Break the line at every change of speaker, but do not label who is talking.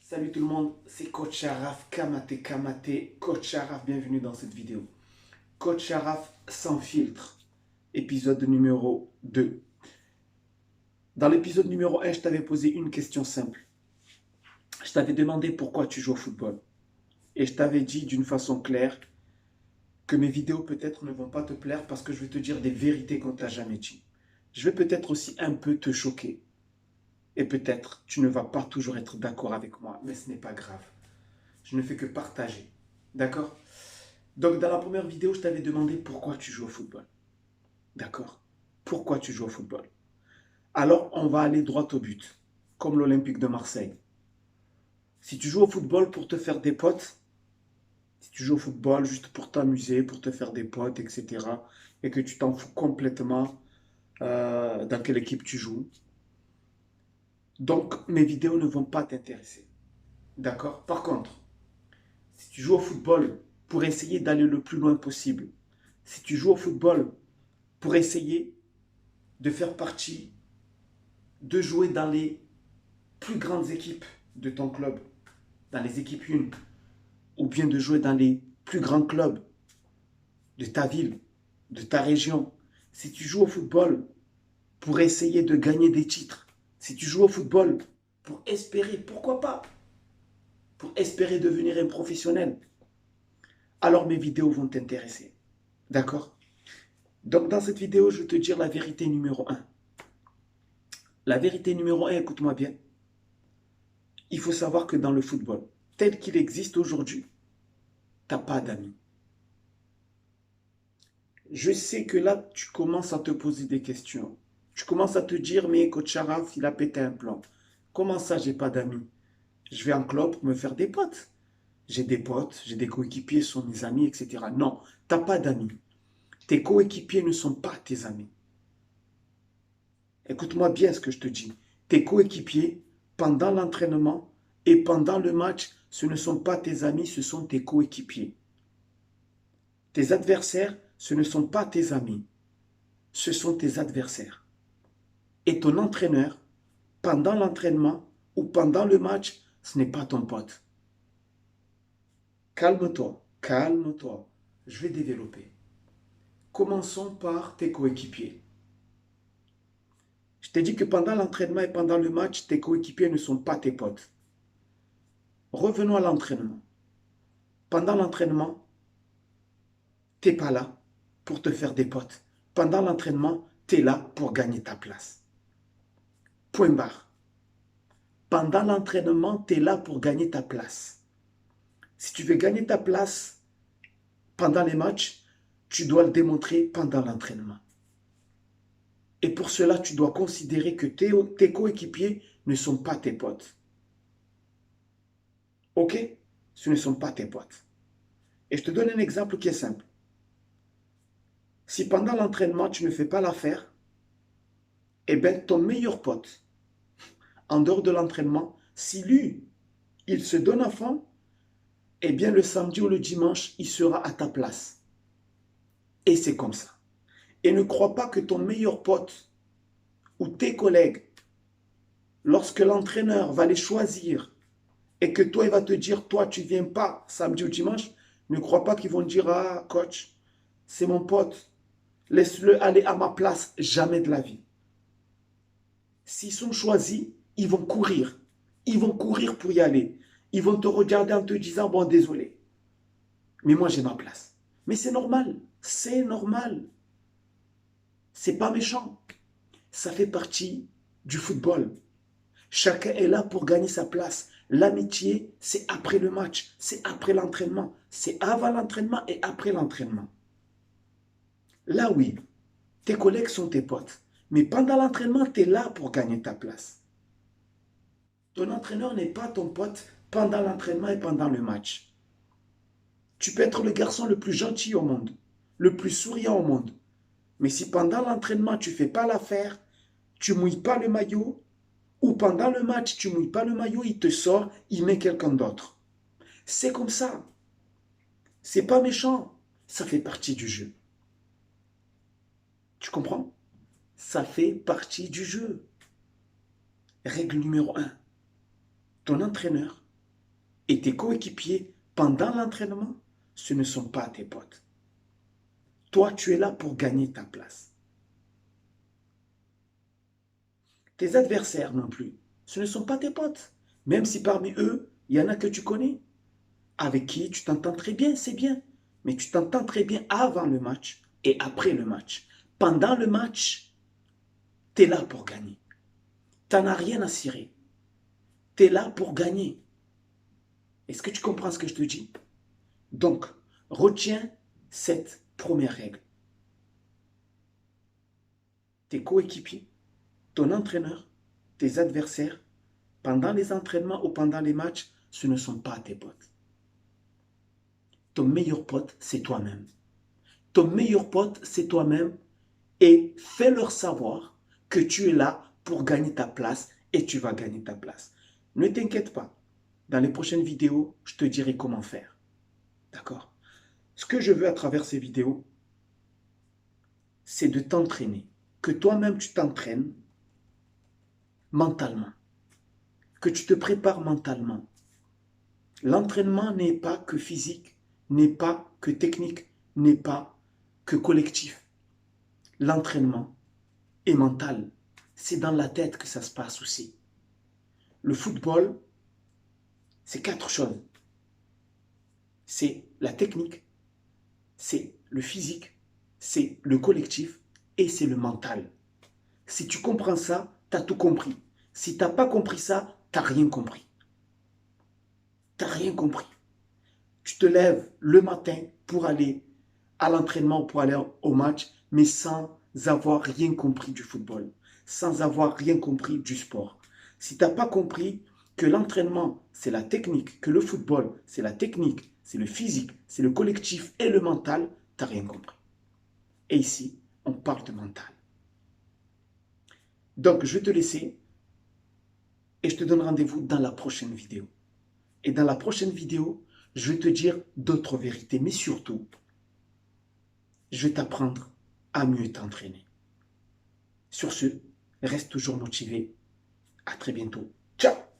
Salut tout le monde, c'est Coach Araf, Kamate, Coach Araf, bienvenue dans cette vidéo. Coach Araf sans filtre, épisode numéro 2. Dans l'épisode numéro 1, je t'avais posé une question simple. Je t'avais demandé pourquoi tu joues au football. Et je t'avais dit d'une façon claire que mes vidéos peut-être ne vont pas te plaire parce que je vais te dire des vérités qu'on t'a jamais dit. Je vais peut-être aussi un peu te choquer. Et peut-être tu ne vas pas toujours être d'accord avec moi, mais ce n'est pas grave. Je ne fais que partager. D'accord? Donc, dans la première vidéo, je t'avais demandé pourquoi tu joues au football. D'accord? Pourquoi tu joues au football? Alors, on va aller droit au but, comme l'Olympique de Marseille. Si tu joues au football pour te faire des potes, si tu joues au football juste pour t'amuser, pour te faire des potes, etc., et que tu t'en fous complètement dans quelle équipe tu joues, donc mes vidéos ne vont pas t'intéresser. D'accord? Par contre, si tu joues au football pour essayer d'aller le plus loin possible, si tu joues au football pour essayer de faire partie, de jouer dans les plus grandes équipes de ton club, dans les équipes 1, ou bien de jouer dans les plus grands clubs de ta ville, de ta région. Si tu joues au football pour essayer de gagner des titres, si tu joues au football pour espérer, pourquoi pas, pour espérer devenir un professionnel, alors mes vidéos vont t'intéresser. D'accord? Donc dans cette vidéo, je vais te dire la vérité numéro 1. La vérité numéro 1, écoute-moi bien. Il faut savoir que dans le football, tel qu'il existe aujourd'hui, tu n'as pas d'amis. Je sais que là, tu commences à te poser des questions. Tu commences à te dire, mais coach Charaf, il a pété un plan. Comment ça, j'ai pas d'amis? Je vais en club pour me faire des potes. J'ai des potes, j'ai des coéquipiers, ce sont mes amis, etc. Non, tu n'as pas d'amis. Tes coéquipiers ne sont pas tes amis. Écoute-moi bien ce que je te dis. Tes coéquipiers, pendant l'entraînement et pendant le match, ce ne sont pas tes amis, ce sont tes coéquipiers. Tes adversaires, ce ne sont pas tes amis, ce sont tes adversaires. Et ton entraîneur, pendant l'entraînement ou pendant le match, ce n'est pas ton pote. Calme-toi, calme-toi. Je vais développer. Commençons par tes coéquipiers. Je t'ai dit que pendant l'entraînement et pendant le match, tes coéquipiers ne sont pas tes potes. Revenons à l'entraînement. Pendant l'entraînement, tu n'es pas là pour te faire des potes. Pendant l'entraînement, tu es là pour gagner ta place. Point barre. Pendant l'entraînement, tu es là pour gagner ta place. Si tu veux gagner ta place pendant les matchs, tu dois le démontrer pendant l'entraînement. Et pour cela, tu dois considérer que tes coéquipiers ne sont pas tes potes. Ok? Ce ne sont pas tes potes. Et je te donne un exemple qui est simple. Si pendant l'entraînement, tu ne fais pas l'affaire, eh bien, ton meilleur pote, en dehors de l'entraînement, si lui, il se donne à fond, eh bien, le samedi ou le dimanche, il sera à ta place. Et c'est comme ça. Et ne crois pas que ton meilleur pote ou tes collègues, lorsque l'entraîneur va les choisir et que toi, il va te dire, toi, tu ne viens pas samedi ou dimanche, ne crois pas qu'ils vont dire, ah, coach, c'est mon pote, laisse-le aller à ma place, jamais de la vie. S'ils sont choisis, ils vont courir. Ils vont courir pour y aller. Ils vont te regarder en te disant, bon, désolé, mais moi, j'ai ma place. Mais c'est normal, c'est normal. C'est pas méchant. Ça fait partie du football. Chacun est là pour gagner sa place. L'amitié, c'est après le match, c'est après l'entraînement, c'est avant l'entraînement et après l'entraînement. Là, oui, tes collègues sont tes potes. Mais pendant l'entraînement, tu es là pour gagner ta place. Ton entraîneur n'est pas ton pote pendant l'entraînement et pendant le match. Tu peux être le garçon le plus gentil au monde, le plus souriant au monde. Mais si pendant l'entraînement, tu ne fais pas l'affaire, tu ne mouilles pas le maillot, ou pendant le match, tu ne mouilles pas le maillot, il te sort, il met quelqu'un d'autre. C'est comme ça. C'est pas méchant. Ça fait partie du jeu. Tu comprends? Ça fait partie du jeu. Règle numéro 1. Ton entraîneur, Et tes coéquipiers, pendant l'entraînement, ce ne sont pas tes potes. Toi, tu es là pour gagner ta place. Tes adversaires non plus, ce ne sont pas tes potes. Même si parmi eux, il y en a que tu connais, avec qui tu t'entends très bien, c'est bien. Mais tu t'entends très bien avant le match et après le match. Pendant le match, tu es là pour gagner. Tu n'en as rien à cirer. Tu es là pour gagner. Est-ce que tu comprends ce que je te dis? Donc, retiens cette première règle. Tes coéquipiers, ton entraîneur, tes adversaires, pendant les entraînements ou pendant les matchs, ce ne sont pas tes potes. Ton meilleur pote, c'est toi-même. Ton meilleur pote, c'est toi-même et fais-leur savoir que tu es là pour gagner ta place et tu vas gagner ta place. Ne t'inquiète pas. Dans les prochaines vidéos, je te dirai comment faire. D'accord? Ce que je veux à travers ces vidéos, c'est de t'entraîner. Que toi-même, tu t'entraînes mentalement. Que tu te prépares mentalement. L'entraînement n'est pas que physique, n'est pas que technique, n'est pas que collectif. L'entraînement est mental. C'est dans la tête que ça se passe aussi. Le football, c'est 4 choses. C'est la technique, c'est le physique, c'est le collectif et c'est le mental. Si tu comprends ça, tu as tout compris. Si tu n'as pas compris ça, tu n'as rien compris. Tu n'as rien compris. Tu te lèves le matin pour aller à l'entraînement, pour aller au match, mais sans avoir rien compris du football, sans avoir rien compris du sport. Si tu n'as pas compris que l'entraînement, c'est la technique, que le football, c'est la technique, c'est le physique, c'est le collectif et le mental, tu n'as rien compris. Et ici, on parle de mental. Donc, je vais te laisser et je te donne rendez-vous dans la prochaine vidéo. Et dans la prochaine vidéo, je vais te dire d'autres vérités, mais surtout, je vais t'apprendre à mieux t'entraîner. Sur ce, reste toujours motivé. À très bientôt. Ciao!